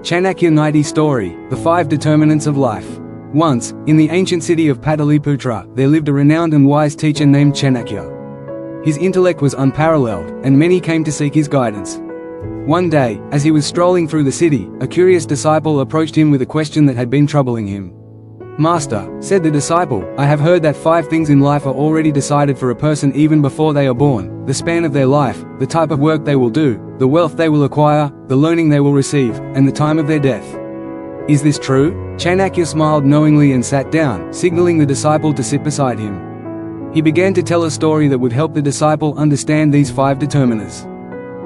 Chanakya Niti story, the 5 determinants of life. Once, in the ancient city of Pataliputra, there lived a renowned and wise teacher named Chanakya. His intellect was unparalleled, and many came to seek his guidance. One day, as he was strolling through the city, a curious disciple approached him with a question that had been troubling him. "Master," said the disciple, "I have heard that 5 things in life are already decided for a person even before they are born: the span of their life, the type of work they will do, the wealth they will acquire, the learning they will receive, and the time of their death. Is this true?" Chanakya smiled knowingly and sat down, signaling the disciple to sit beside him. He began to tell a story that would help the disciple understand these 5 determinants.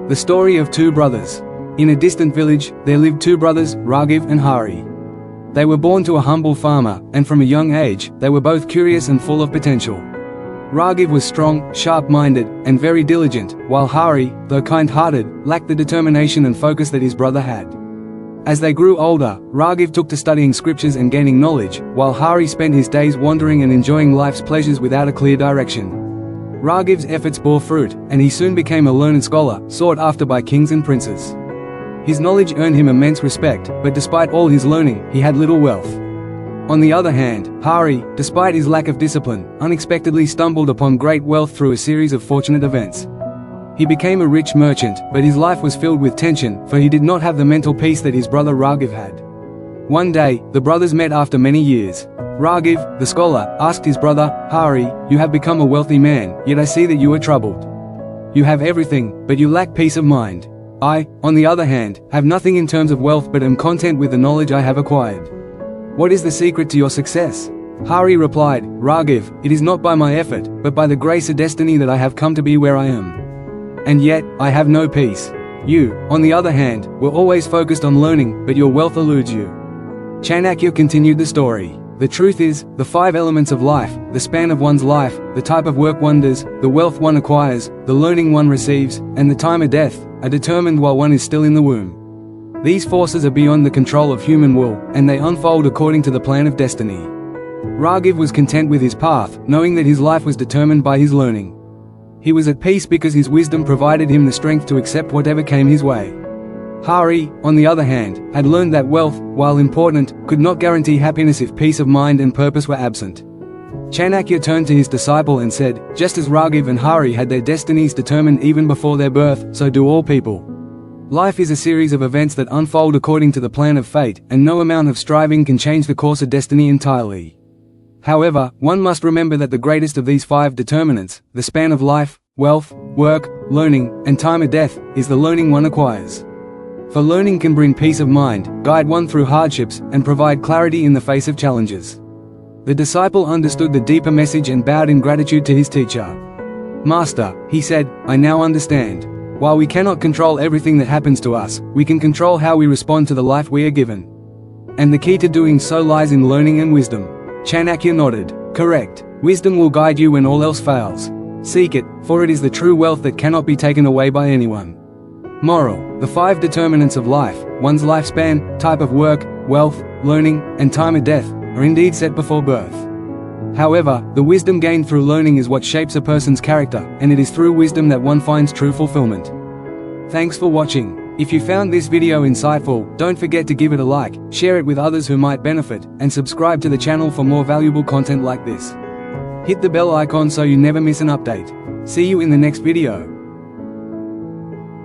The story of 2 brothers. In a distant village, there lived 2 brothers, Raghav and Hari. They were born to a humble farmer, and from a young age, they were both curious and full of potential. Raghav was strong, sharp-minded, and very diligent, while Hari, though kind-hearted, lacked the determination and focus that his brother had. As they grew older, Raghav took to studying scriptures and gaining knowledge, while Hari spent his days wandering and enjoying life's pleasures without a clear direction. Raghav's efforts bore fruit, and he soon became a learned scholar, sought after by kings and princes. His knowledge earned him immense respect, but despite all his learning, he had little wealth. On the other hand, Hari, despite his lack of discipline, unexpectedly stumbled upon great wealth through a series of fortunate events. He became a rich merchant, but his life was filled with tension, for he did not have the mental peace that his brother Raghav had. One day, the brothers met after many years. Raghav, the scholar, asked his brother, "Hari, you have become a wealthy man, yet I see that you are troubled. You have everything, but you lack peace of mind. I, on the other hand, have nothing in terms of wealth but am content with the knowledge I have acquired. What is the secret to your success?" Hari replied, "Raghav, it is not by my effort, but by the grace of destiny that I have come to be where I am. And yet, I have no peace. You, on the other hand, were always focused on learning, but your wealth eludes you." Chanakya continued the story. The truth is, the 5 elements of life, the span of one's life, the type of work one does, the wealth one acquires, the learning one receives, and the time of death, are determined while one is still in the womb. These forces are beyond the control of human will, and they unfold according to the plan of destiny. Raghav was content with his path, knowing that his life was determined by his learning. He was at peace because his wisdom provided him the strength to accept whatever came his way. Hari, on the other hand, had learned that wealth, while important, could not guarantee happiness if peace of mind and purpose were absent. Chanakya turned to his disciple and said, "Just as Raghav and Hari had their destinies determined even before their birth, so do all people. Life is a series of events that unfold according to the plan of fate, and no amount of striving can change the course of destiny entirely. However, one must remember that the greatest of these 5 determinants, the span of life, wealth, work, learning, and time of death, is the learning one acquires. For learning can bring peace of mind, guide one through hardships, and provide clarity in the face of challenges." The disciple understood the deeper message and bowed in gratitude to his teacher. "Master," he said, "I now understand. While we cannot control everything that happens to us, we can control how we respond to the life we are given. And the key to doing so lies in learning and wisdom." Chanakya nodded. "Correct. Wisdom will guide you when all else fails. Seek it, for it is the true wealth that cannot be taken away by anyone." Moral: the 5 determinants of life, one's lifespan, type of work, wealth, learning, and time of death, are indeed set before birth. However, the wisdom gained through learning is what shapes a person's character, and it is through wisdom that one finds true fulfillment. Thanks for watching. If you found this video insightful, don't forget to give it a like, share it with others who might benefit, and subscribe to the channel for more valuable content like this. Hit the bell icon so you never miss an update. See you in the next video.